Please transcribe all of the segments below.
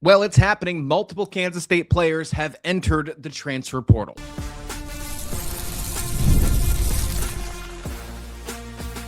Well, it's happening. Multiple Kansas State players have entered the transfer portal.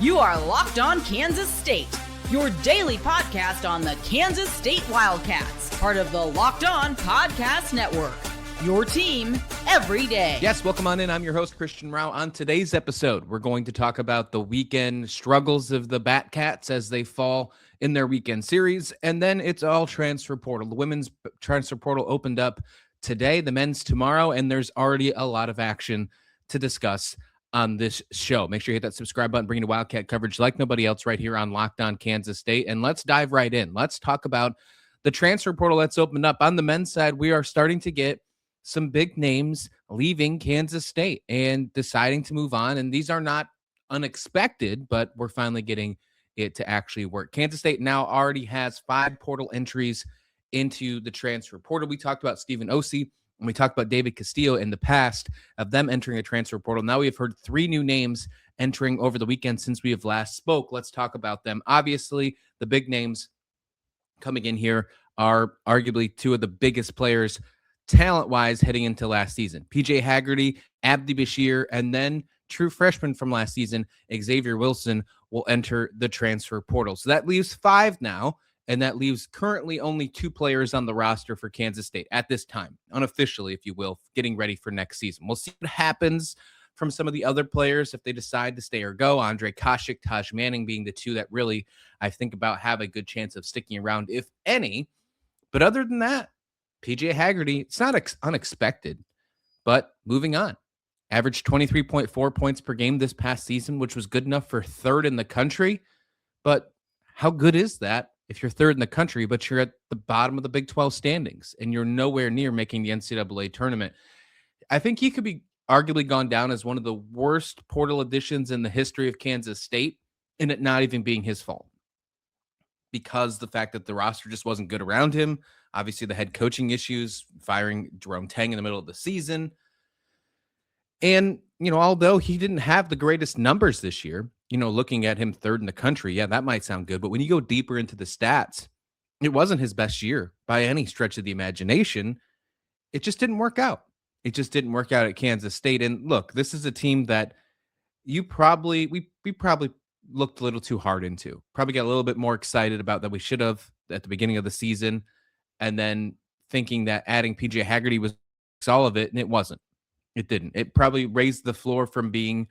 You are Locked On Kansas State, your daily podcast on the Kansas State Wildcats, part of the Locked On Podcast Network, your team every day. Yes, welcome on in. I'm your host, Christian Rauh. On today's episode, we're going to talk about the weekend struggles of the Batcats as they fall in their weekend series, and then it's all transfer portal. The women's transfer portal opened up today, the men's tomorrow, and there's already a lot of action to discuss on this show. Make sure you hit that subscribe button, bringing you Wildcat coverage like nobody else right here on Locked On Kansas State, and let's dive right in. Let's talk about the transfer portal that's opened up. On the men's side, we are starting to get some big names leaving Kansas State and deciding to move on, and these are not unexpected, but we're finally getting it to actually work. Kansas State now already has 5 portal entries into the transfer portal. We talked about Stephen Ossie and we talked about David Castillo in the past of them entering a transfer portal. Now we have heard 3 new names entering over the weekend since we have last spoke. Let's talk about them. Obviously, the big names coming in here are arguably 2 of the biggest players talent-wise heading into last season. PJ Haggerty, Abdi Bashir, and then true freshman from last season, Exavier Wilson, will enter the transfer portal. So that leaves 5 now, and that leaves currently only 2 players on the roster for Kansas State at this time, unofficially, if you will, getting ready for next season. We'll see what happens from some of the other players if they decide to stay or go. Andre Koshik, Taj Manning being the 2 that really, I think, about have a good chance of sticking around, if any. But other than that, PJ Haggerty, it's not unexpected, but moving on. Averaged 23.4 points per game this past season, which was good enough for 3rd in the country. But how good is that if you're 3rd in the country, but you're at the bottom of the Big 12 standings and you're nowhere near making the NCAA tournament? I think he could be arguably gone down as one of the worst portal additions in the history of Kansas State, and it not even being his fault. Because the fact that the roster just wasn't good around him, obviously the head coaching issues, firing Jerome Tang in the middle of the season. And, although he didn't have the greatest numbers this year, looking at him 3rd in the country, yeah, that might sound good. But when you go deeper into the stats, it wasn't his best year by any stretch of the imagination. It just didn't work out. It just didn't work out at Kansas State. And look, this is a team that we probably looked a little too hard into. Probably got a little bit more excited about that we should have at the beginning of the season, and then thinking that adding PJ Haggerty was all of it, and it wasn't. It didn't. It probably raised the floor from being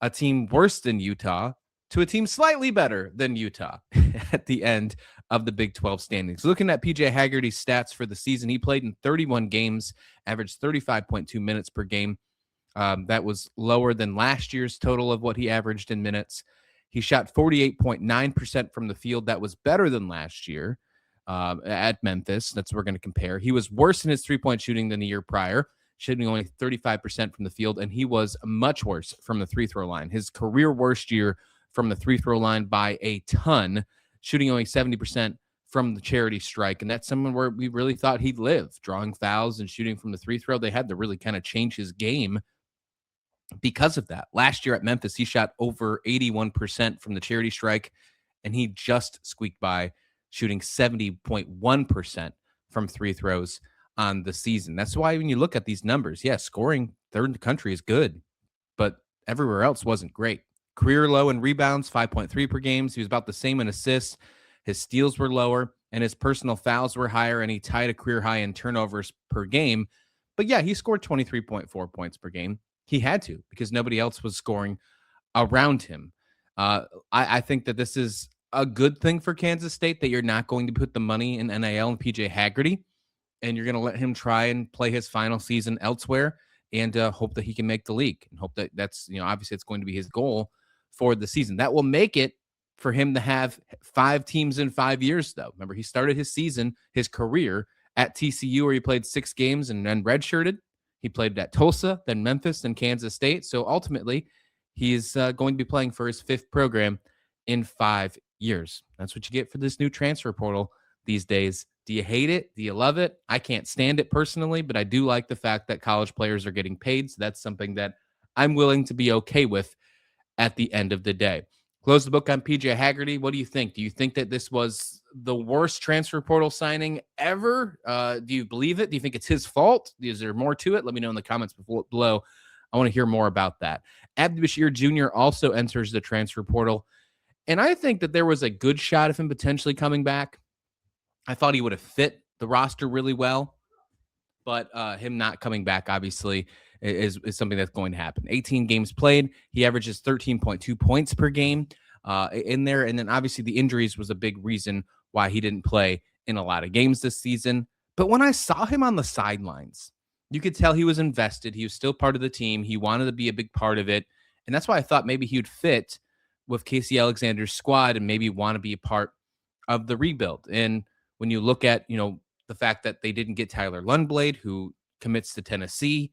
a team worse than Utah to a team slightly better than Utah at the end of the Big 12 standings. Looking at PJ Haggerty's stats for the season, he played in 31 games, averaged 35.2 minutes per game. That was lower than last year's total of what he averaged in minutes. He shot 48.9% from the field. That was better than last year at Memphis. That's what we're going to compare. He was worse in his three-point shooting than the year prior, shooting only 35% from the field, and he was much worse from the free-throw line. His career worst year from the free-throw line by a ton, shooting only 70% from the charity strike, and that's someone where we really thought he'd live, drawing fouls and shooting from the free throw. They had to really kind of change his game because of that. Last year at Memphis, he shot over 81% from the charity strike, and he just squeaked by, shooting 70.1% from free throws on the season. That's why when you look at these numbers, scoring 3rd in the country is good, but everywhere else wasn't great. Career low in rebounds, 5.3 per game. So he was about the same in assists. His steals were lower, and his personal fouls were higher, and he tied a career high in turnovers per game. But he scored 23.4 points per game. He had to, because nobody else was scoring around him. I think that this is a good thing for Kansas State, that you're not going to put the money in NIL and PJ Haggerty, and you're going to let him try and play his final season elsewhere, and hope that he can make the league, and hope that that's, obviously it's going to be his goal for the season. That will make it for him to have 5 teams in 5 years, though. Remember, he started his career at TCU, where he played 6 games and then redshirted. He played at Tulsa, then Memphis, then Kansas State. So ultimately, he's going to be playing for his 5th program in 5 years. That's what you get for this new transfer portal these days. Do you hate it? Do you love it? I can't stand it personally, but I do like the fact that college players are getting paid. So that's something that I'm willing to be okay with at the end of the day. Close the book on PJ Haggerty. What do you think? Do you think that this was the worst transfer portal signing ever? Do you believe it? Do you think it's his fault? Is there more to it? Let me know in the comments below. I want to hear more about that. Abdi Bashir Jr. also enters the transfer portal, and I think that there was a good shot of him potentially coming back. I thought he would have fit the roster really well, but him not coming back, obviously, is something that's going to happen. 18 games played. He averages 13.2 points per game in there. And then obviously the injuries was a big reason why he didn't play in a lot of games this season. But when I saw him on the sidelines, you could tell he was invested. He was still part of the team. He wanted to be a big part of it. And that's why I thought maybe he would fit with Casey Alexander's squad and maybe want to be a part of the rebuild. And when you look at, the fact that they didn't get Tyler Lundblade, who commits to Tennessee,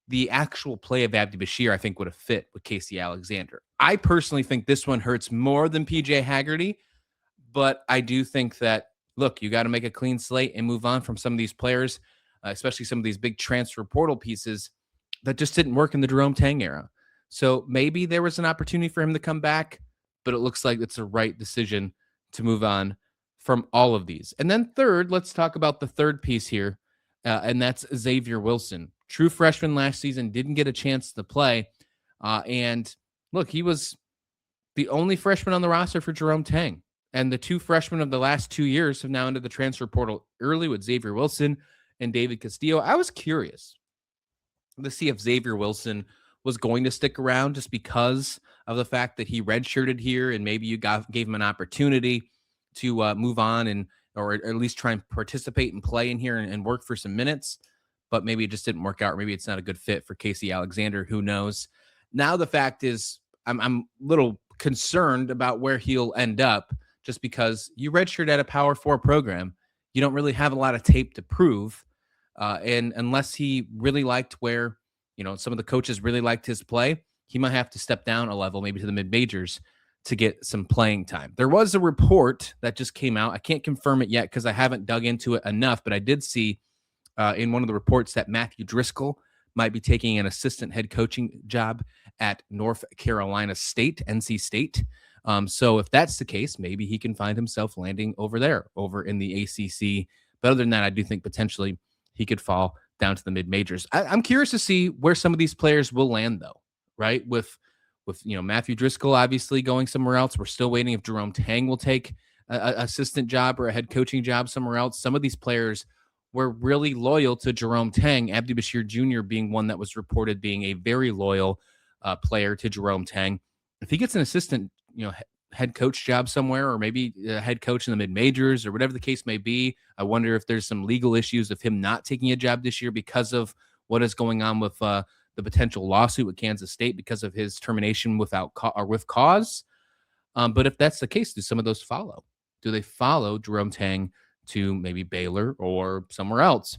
the actual play of Abdi Bashir, I think, would have fit with Casey Alexander. I personally think this one hurts more than PJ Haggerty, but I do think that, look, you got to make a clean slate and move on from some of these players, especially some of these big transfer portal pieces that just didn't work in the Jerome Tang era. So maybe there was an opportunity for him to come back, but it looks like it's the right decision to move on from all of these. And then third, let's talk about the third piece here, and that's Exavier Wilson. True freshman last season, didn't get a chance to play. And look, he was the only freshman on the roster for Jerome Tang. And the two freshmen of the last 2 years have now entered the transfer portal early with Exavier Wilson and David Castillo. I was curious to see if Exavier Wilson was going to stick around just because of the fact that he redshirted here, and maybe you gave him an opportunity to move on or at least try and participate and play in here and work for some minutes. But maybe it just didn't work out. Or maybe it's not a good fit for Casey Alexander. Who knows? Now the fact is, I'm a little concerned about where he'll end up, just because you redshirt at a Power 4 program. You don't really have a lot of tape to prove. And unless he really liked where, some of the coaches really liked his play, he might have to step down a level, maybe to the mid-majors, to get some playing time. There was a report that just came out. I can't confirm it yet because I haven't dug into it enough, but I did see in one of the reports that Matthew Driscoll might be taking an assistant head coaching job at North Carolina State, NC State. So if that's the case, maybe he can find himself landing over in the ACC. But other than that, I do think potentially he could fall down to the mid-majors. I'm curious to see where some of these players will land, though, right? With Matthew Driscoll obviously going somewhere else. We're still waiting if Jerome Tang will take an assistant job or a head coaching job somewhere else. Some of these players were really loyal to Jerome Tang, Abdi Bashir Jr. being one that was reported being a very loyal player to Jerome Tang. If he gets an assistant, head coach job somewhere, or maybe a head coach in the mid-majors or whatever the case may be, I wonder if there's some legal issues of him not taking a job this year because of what is going on with the potential lawsuit with Kansas State because of his termination with cause. But if that's the case, do some of those follow? Do they follow Jerome Tang to maybe Baylor or somewhere else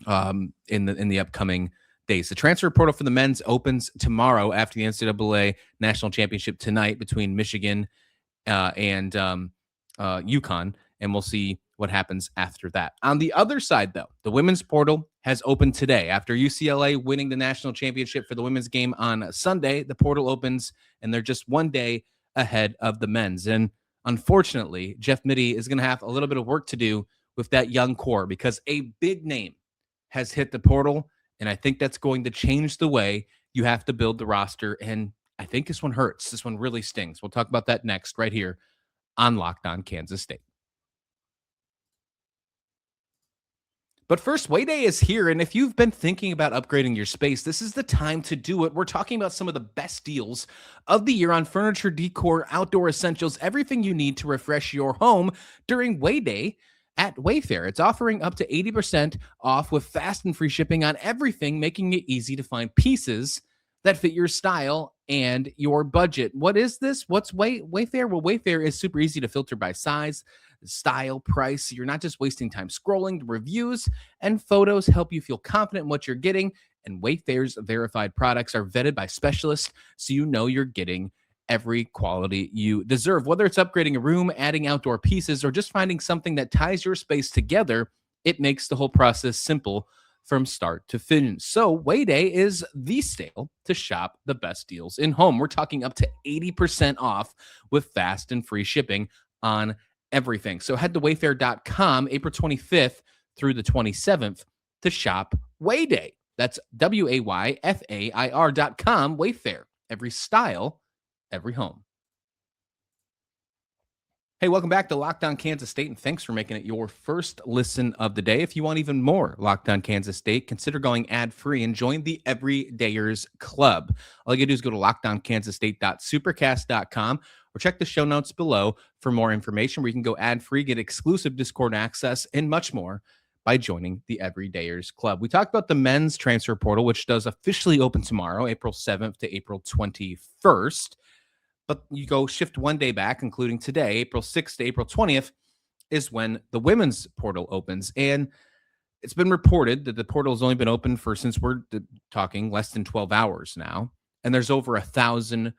in the upcoming days? The transfer portal for the men's opens tomorrow after the NCAA national championship tonight between Michigan and UConn, and we'll see what happens after that. On the other side, though, the women's portal has opened today. After UCLA winning the national championship for the women's game on Sunday, the portal opens, and they're just one day ahead of the men's. And unfortunately, Jeff Mittie is going to have a little bit of work to do with that young core because a big name has hit the portal, and I think that's going to change the way you have to build the roster. And I think this one hurts. This one really stings. We'll talk about that next right here on Locked On Kansas State. But first, Wayday is here, and if you've been thinking about upgrading your space, this is the time to do it. We're talking about some of the best deals of the year on furniture, decor, outdoor essentials, everything you need to refresh your home during Wayday at Wayfair. It's offering up to 80% off with fast and free shipping on everything, making it easy to find pieces that fit your style and your budget. What is this? What's Wayfair? Well, Wayfair is super easy to filter by size, style, price. You're not just wasting time scrolling. Reviews and photos help you feel confident in what you're getting. And Wayfair's verified products are vetted by specialists, so you know you're getting every quality you deserve. Whether it's upgrading a room, adding outdoor pieces, or just finding something that ties your space together, it makes the whole process simple from start to finish. So Wayday is the sale to shop the best deals in home. We're talking up to 80% off with fast and free shipping on everything. So head to wayfair.com April 25th through the 27th to shop Wayday. That's WAYFAIR.com, Wayfair. Every style, every home. Hey, welcome back to Locked On Kansas State, and thanks for making it your first listen of the day. If you want even more Locked On Kansas State, consider going ad-free and join the Everydayers Club. All you gotta do is go to lockedonkansasState.supercast.com or check the show notes below for more information where you can go ad-free, get exclusive Discord access, and much more by joining the Everydayers Club. We talked about the men's transfer portal, which does officially open tomorrow, April 7th to April 21st. But you go shift one day back, including today, April 6th to April 20th, is when the women's portal opens. And it's been reported that the portal has only been open for, since we're talking, less than 12 hours now. And there's over 1,000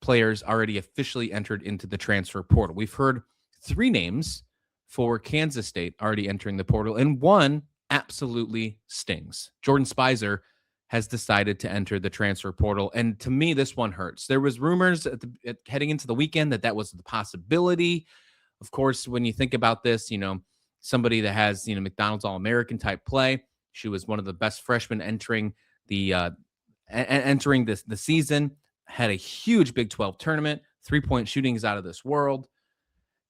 players already officially entered into the transfer portal. We've heard 3 names for Kansas State already entering the portal, and one absolutely stings. Jordan Speiser has decided to enter the transfer portal. And to me, this one hurts. There was rumors heading into the weekend that was the possibility. Of course, when you think about this, somebody that has, McDonald's All-American type play. She was one of the best freshmen entering the season, had a huge Big 12 tournament. 3-point shooting is out of this world.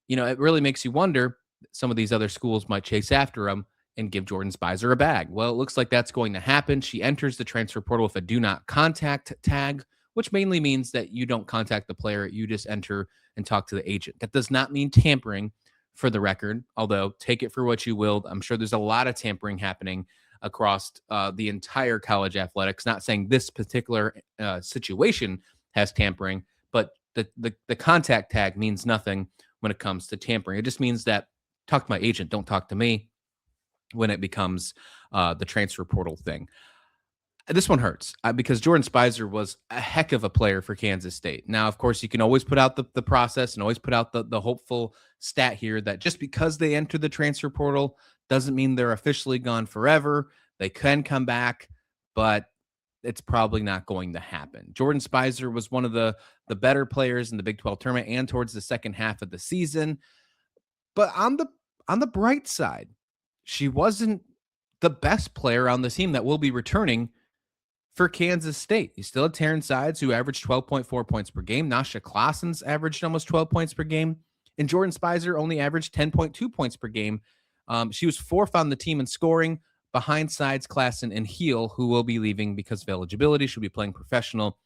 It really makes you wonder, some of these other schools might chase after him and give Jordan Speiser a bag. Well, it looks like that's going to happen. She enters the transfer portal with a do not contact tag, which mainly means that you don't contact the player. You just enter and talk to the agent. That does not mean tampering, for the record, although take it for what you will. I'm sure there's a lot of tampering happening across the entire college athletics. Not saying this particular situation has tampering, but the contact tag means nothing when it comes to tampering. It just means that talk to my agent, don't talk to me, when it becomes the transfer portal thing. This one hurts because Jordan Speiser was a heck of a player for Kansas State. Now, of course, you can always put out the process and always put out the hopeful stat here that just because they enter the transfer portal doesn't mean they're officially gone forever. They can come back, but it's probably not going to happen. Jordan Speiser was one of the better players in the Big 12 tournament and towards the second half of the season. But on the bright side, she wasn't the best player on the team that will be returning for Kansas State. You still had Taryn Sides, who averaged 12.4 points per game. Nastja Claessens averaged almost 12 points per game. And Jordan Speiser only averaged 10.2 points per game. She was 4th on the team in scoring, behind Sides, Claessens, and Heel, who will be leaving because of eligibility. She'll be playing professional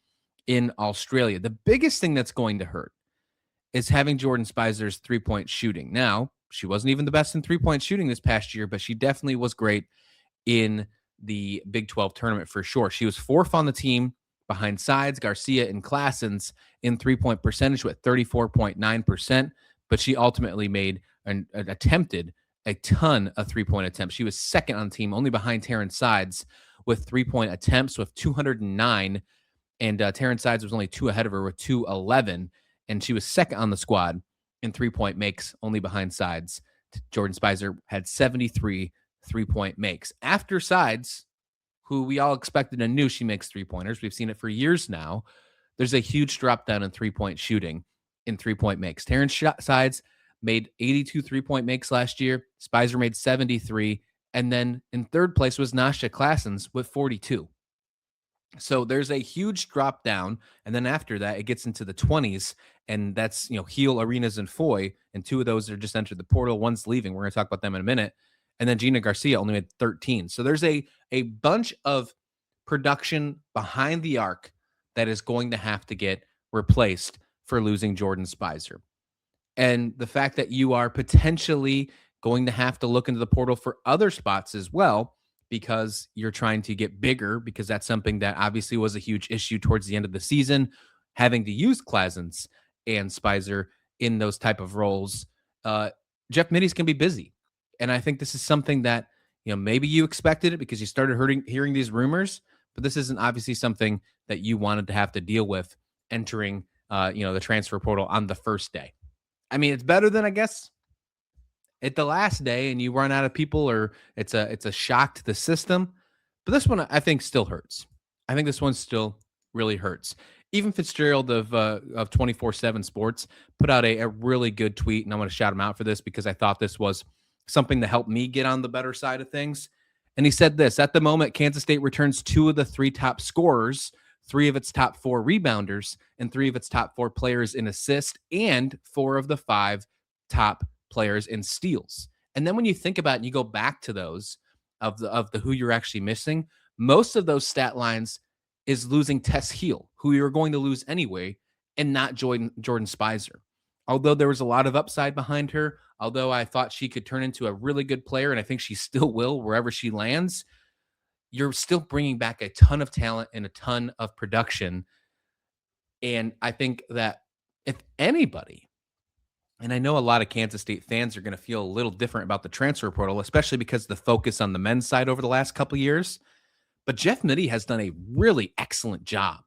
in Australia. The biggest thing that's going to hurt is having Jordan Speiser's 3-point shooting. Now, she wasn't even the best in 3-point shooting this past year, but she definitely was great in the Big 12 tournament for sure. She was 4th on the team behind Sides, Garcia, and Claessens in 3-point percentage with 34.9%, but she ultimately made attempted a ton of 3-point attempts. She was 2nd on the team, only behind Taryn Sides with 3-point attempts with 209, and Taryn Sides was only 2 ahead of her with 211, and she was 2nd on the squad in 3-point makes, only behind Sides. Jordan Speiser had 73 3-point makes. After Sides, who we all expected and knew she makes 3-pointers, we've seen it for years now, there's a huge drop down in 3-point shooting in 3-point makes. Taryn Sides made 82 3-point makes last year. Speiser made 73. And then in 3rd place was Nastja Claessens with 42. So there's a huge drop down. And then after that, it gets into the 20s. And that's, Heel, Arenas, and Foy. And 2 of those are just entered the portal. One's leaving. We're going to talk about them in a minute. And then Gina Garcia only made 13. So there's a bunch of production behind the arc that is going to have to get replaced for losing Jordan Speiser. And the fact that you are potentially going to have to look into the portal for other spots as well, because you're trying to get bigger, because that's something that obviously was a huge issue towards the end of the season, having to use Claessens and Speiser in those type of roles. Jeff Mittie's going to be busy. And I think this is something that, maybe you expected it because you started hearing these rumors, but this isn't obviously something that you wanted to have to deal with entering, the transfer portal on the first day. I mean, it's better than, I guess, at the last day and you run out of people, or it's a shock to the system. But this one I think still hurts. I think this one still really hurts. Even Fitzgerald of 24/7 Sports put out a really good tweet, and I want to shout him out for this because I thought this was something to help me get on the better side of things. And he said this: at the moment, Kansas State returns 2 of the 3 top scorers, 3 of its top 4 rebounders, and 3 of its top 4 players in assists, and 4 of the 5 top players in steals. And then when you think about it and you go back to those of the who you're actually missing, most of those stat lines is losing Tess Heel, who you're going to lose anyway, and not Jordan Speiser. Although there was a lot of upside behind her, although I thought she could turn into a really good player, and I think she still will wherever she lands, you're still bringing back a ton of talent and a ton of production. And I think that if anybody, and I know a lot of Kansas State fans are going to feel a little different about the transfer portal, especially because of the focus on the men's side over the last couple of years, but Jeff Mittie has done a really excellent job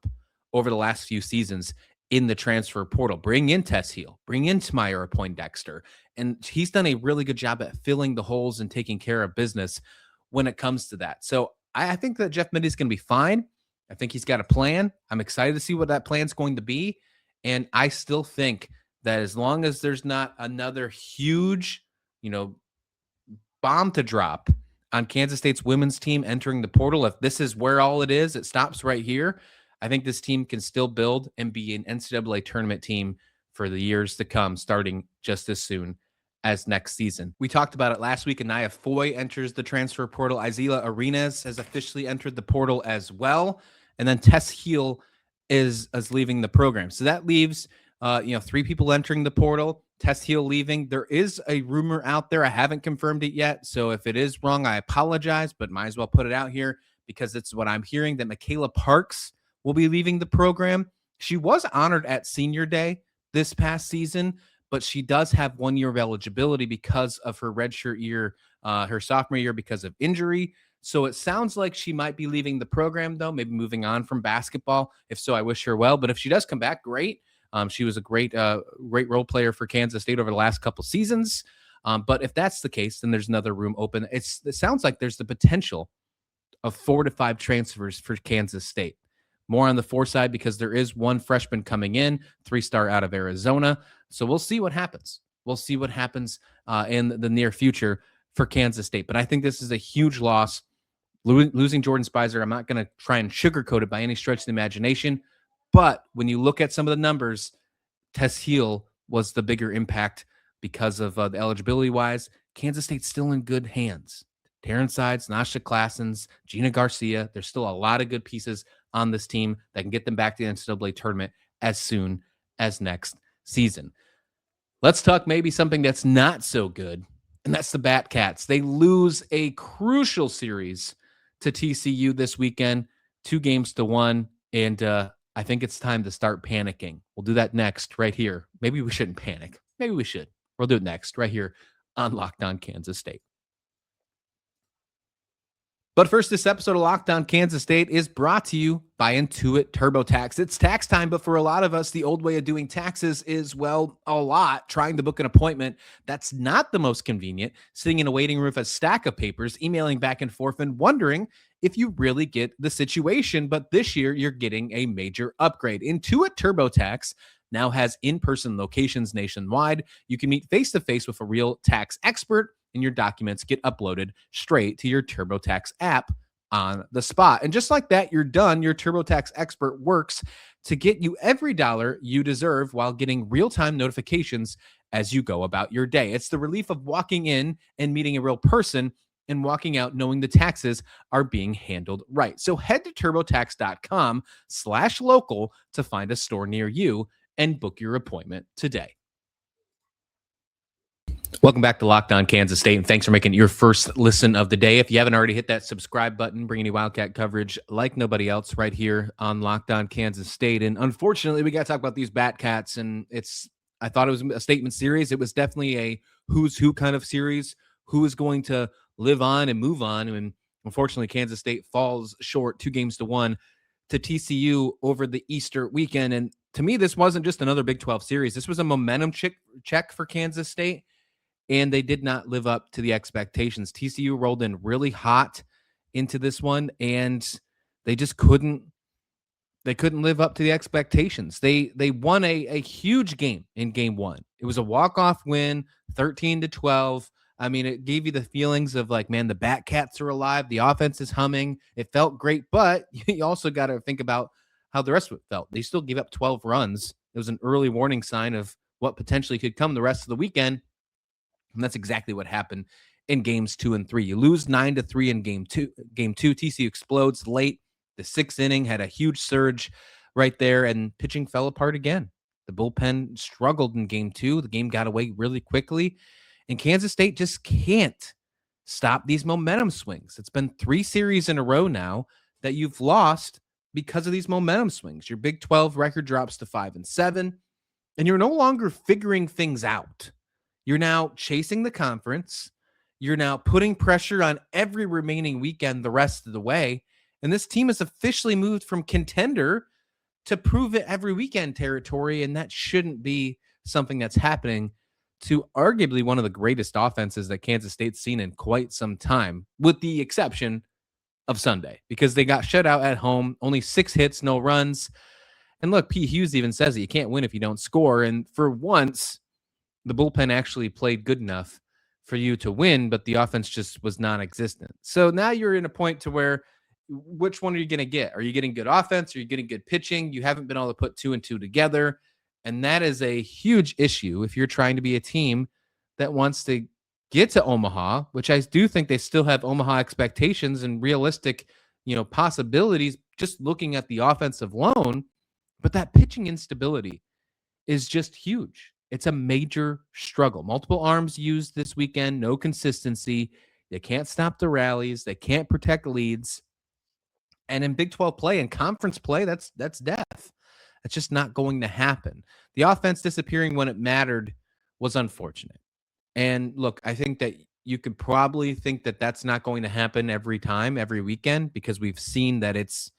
over the last few seasons in the transfer portal. Bring in Tess Heel, bring in Tamira Poindexter, and he's done a really good job at filling the holes and taking care of business when it comes to that. So I think that Jeff Mittie is going to be fine. I think he's got a plan. I'm excited to see what that plan's going to be. And I still think that as long as there's not another huge, bomb to drop on Kansas State's women's team entering the portal, if this is where all it is, it stops right here, I think this team can still build and be an NCAA tournament team for the years to come, starting just as soon as next season. We talked about it last week. Anaya Foy enters the transfer portal. Isela Arenas has officially entered the portal as well. And then Tess Heel is leaving the program. So that leaves 3 people entering the portal. Tess Heel leaving. There is a rumor out there. I haven't confirmed it yet. So if it is wrong, I apologize, but might as well put it out here because it's what I'm hearing, that Michaela Parks will be leaving the program. She was honored at Senior Day this past season, but she does have 1 year of eligibility because of her redshirt year, her sophomore year, because of injury. So it sounds like she might be leaving the program, though, maybe moving on from basketball. If so, I wish her well. But if she does come back, great. She was a great role player for Kansas State over the last couple seasons. But if that's the case, then there's another room open. It sounds like there's the potential of 4 to 5 transfers for Kansas State. More on the 4 side because there is 1 freshman coming in, 3-star out of Arizona. So we'll see what happens. We'll see what happens in the near future for Kansas State. But I think this is a huge loss. Losing Jordan Speiser, I'm not going to try and sugarcoat it by any stretch of the imagination. But when you look at some of the numbers, Tess Heel was the bigger impact because of the eligibility-wise. Kansas State's still in good hands. Taryn Sides, Nastja Claessens, Gina Garcia. There's still a lot of good pieces on this team that can get them back to the NCAA tournament as soon as next season. Let's talk maybe something that's not so good, and that's the Batcats. They lose a crucial series to TCU this weekend, 2-1, and I think it's time to start panicking. We'll do that next right here. Maybe we shouldn't panic. Maybe we should. We'll do it next right here on Locked On Kansas State. But first, this episode of Locked On Kansas State is brought to you by Intuit TurboTax. It's tax time, but for a lot of us, the old way of doing taxes is, a lot. Trying to book an appointment, that's not the most convenient. Sitting in a waiting room with a stack of papers, emailing back and forth, and wondering if you really get the situation. But this year, you're getting a major upgrade. Intuit TurboTax now has in-person locations nationwide. You can meet face-to-face with a real tax expert, and your documents get uploaded straight to your TurboTax app on the spot. And just like that, you're done. Your TurboTax expert works to get you every dollar you deserve while getting real-time notifications as you go about your day. It's the relief of walking in and meeting a real person and walking out knowing the taxes are being handled right. So head to TurboTax.com/local to find a store near you and book your appointment today. Welcome back to Locked On Kansas State, and thanks for making it your first listen of the day. If you haven't already hit that subscribe button, bringing you Wildcat coverage like nobody else right here on Locked On Kansas State. And unfortunately, we got to talk about these Batcats, and I thought it was a statement series. It was definitely a who's who kind of series. Who is going to live on and move on? And unfortunately, Kansas State falls short 2-1 to TCU over the Easter weekend. And to me, this wasn't just another Big 12 series. This was a momentum check for Kansas State. and they did not live up to the expectations. TCU rolled in really hot into this one, and they just couldn't live up to the expectations. They won a huge game in game one. It was a walk-off win, 13-12. I mean, it gave you the feelings of like, man, the Batcats are alive. The offense is humming. It felt great, but you also got to think about how the rest of it felt. They still gave up 12 runs. It was an early warning sign of what potentially could come the rest of the weekend. And that's exactly what happened in games 2 and 3. You lose 9-3 in game two. TCU explodes late. The sixth inning had a huge surge right there, and pitching fell apart again. The bullpen struggled in game 2. The game got away really quickly, and Kansas State just can't stop these momentum swings. It's been 3 series in a row now that you've lost because of these momentum swings. Your Big 12 record drops to 5-7, and you're no longer figuring things out. You're now chasing the conference. You're now putting pressure on every remaining weekend the rest of the way. And this team has officially moved from contender to prove it every weekend territory. And that shouldn't be something that's happening to arguably one of the greatest offenses that Kansas State's seen in quite some time, with the exception of Sunday, because they got shut out at home, only 6 hits, no runs. And look, Pete Hughes even says that you can't win if you don't score. And for once, the bullpen actually played good enough for you to win, but the offense just was non-existent. So now you're in a point to where, which one are you going to get? Are you getting good offense? Are you getting good pitching? You haven't been able to put 2 and 2 together. And that is a huge issue if you're trying to be a team that wants to get to Omaha, which I do think they still have Omaha expectations and realistic, possibilities just looking at the offensive loan. But that pitching instability is just huge. It's a major struggle. Multiple arms used this weekend, no consistency. They can't stop the rallies. They can't protect leads. And in Big 12 play and conference play, that's death. That's just not going to happen. The offense disappearing when it mattered was unfortunate. And look, I think that you could probably think that that's not going to happen every time, every weekend, because we've seen that it's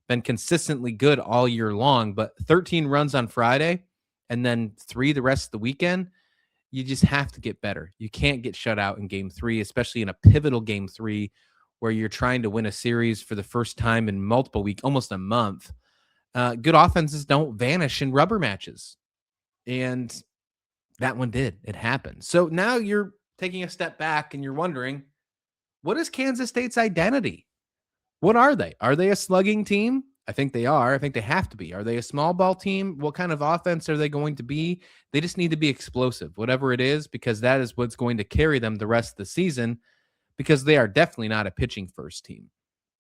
been consistently good all year long. But 13 runs on Friday and then 3 the rest of the weekend, you just have to get better. You can't get shut out in game 3, especially in a pivotal game 3 where you're trying to win a series for the first time in multiple weeks, almost a month. Good offenses don't vanish in rubber matches. And that one did. It happened. So now you're taking a step back and you're wondering, what is Kansas State's identity? What are they? Are they a slugging team? I think they are. I think they have to be. Are they a small ball team? What kind of offense are they going to be? They just need to be explosive, whatever it is, because that is what's going to carry them the rest of the season, because they are definitely not a pitching first team.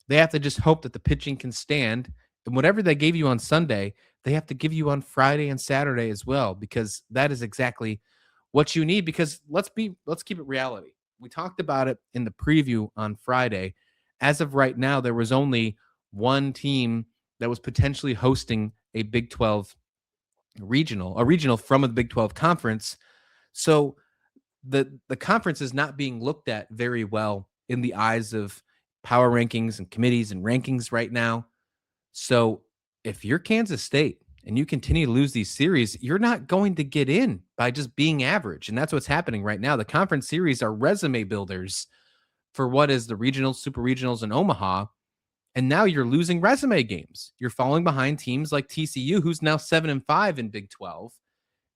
They have to just hope that the pitching can stand, and whatever they gave you on Sunday, they have to give you on Friday and Saturday as well, because that is exactly what you need. Because let's keep it reality. We talked about it in the preview on Friday. As of right now, there was only one team that was potentially hosting a Big 12 regional from a Big 12 conference. So the conference is not being looked at very well in the eyes of power rankings and committees and rankings right now. So if you're Kansas State and you continue to lose these series, you're not going to get in by just being average. And that's what's happening right now. The conference series are resume builders for what is the regionals, super regionals, and Omaha. And now you're losing resume games. You're falling behind teams like TCU, who's now 7-5 in Big 12,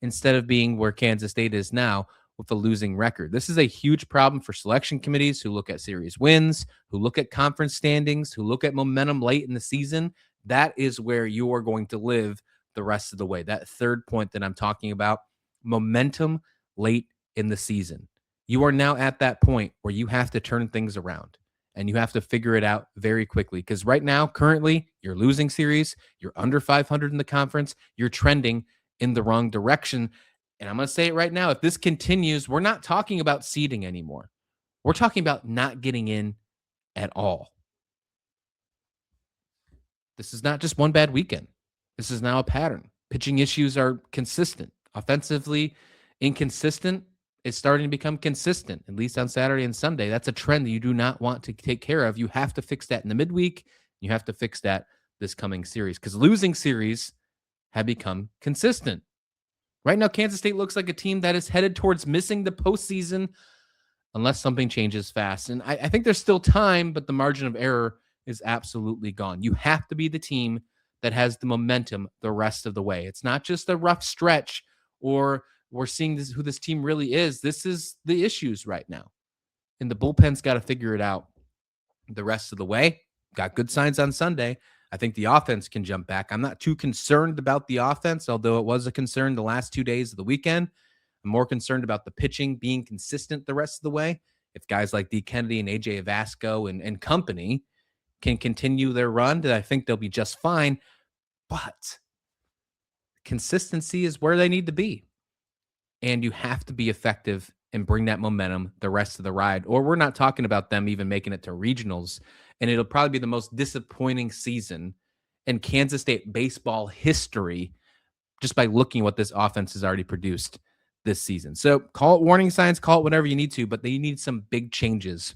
instead of being where Kansas State is now with a losing record. This is a huge problem for selection committees who look at series wins, who look at conference standings, who look at momentum late in the season. That is where you are going to live the rest of the way. That third point that I'm talking about, momentum late in the season. You are now at that point where you have to turn things around. And you have to figure it out very quickly, because right now, currently, you're losing series. You're under 500 in the conference. You're trending in the wrong direction. And I'm going to say it right now. If this continues, we're not talking about seeding anymore. We're talking about not getting in at all. This is not just one bad weekend. This is now a pattern. Pitching issues are consistent. Offensively, inconsistent. It's starting to become consistent, at least on Saturday and Sunday. That's a trend that you do not want to take care of. You have to fix that in the midweek. You have to fix that this coming series, because losing series have become consistent. Right now, Kansas State looks like a team that is headed towards missing the postseason unless something changes fast. And I think there's still time, but the margin of error is absolutely gone. You have to be the team that has the momentum the rest of the way. It's not just a rough stretch or we're seeing who this team really is. This is the issues right now. And the bullpen's got to figure it out the rest of the way. Got good signs on Sunday. I think the offense can jump back. I'm not too concerned about the offense, although it was a concern the last 2 days of the weekend. I'm more concerned about the pitching being consistent the rest of the way. If guys like D. Kennedy and AJ Vasco and company can continue their run, then I think they'll be just fine. But consistency is where they need to be. And you have to be effective and bring that momentum the rest of the ride. Or we're not talking about them even making it to regionals. And it'll probably be the most disappointing season in Kansas State baseball history just by looking what this offense has already produced this season. So call it warning signs, call it whatever you need to, but they need some big changes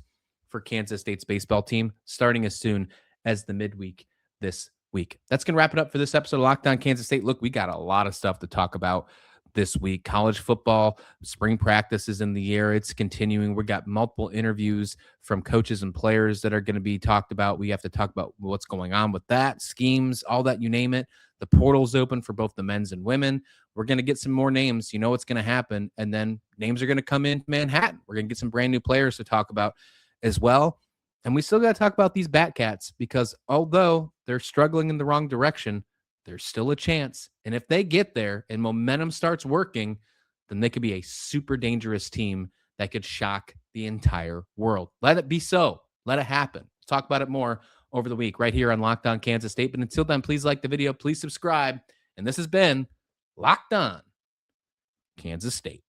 for Kansas State's baseball team starting as soon as the midweek this week. That's going to wrap it up for this episode of Locked On Kansas State. Look, we got a lot of stuff to talk about this week. College football, spring practice is in the air. It's continuing. We got multiple interviews from coaches and players that are going to be talked about. We have to talk about what's going on with that, schemes, all that, you name it. The portal's open for both the men's and women. We're going to get some more names. You know what's going to happen. And then names are going to come in Manhattan. We're going to get some brand new players to talk about as well. And we still got to talk about these Batcats because although they're struggling in the wrong direction, there's still a chance. And if they get there and momentum starts working, then they could be a super dangerous team that could shock the entire world. Let it be so. Let it happen. Talk about it more over the week right here on Locked On Kansas State. But until then, please like the video. Please subscribe. And this has been Locked On Kansas State.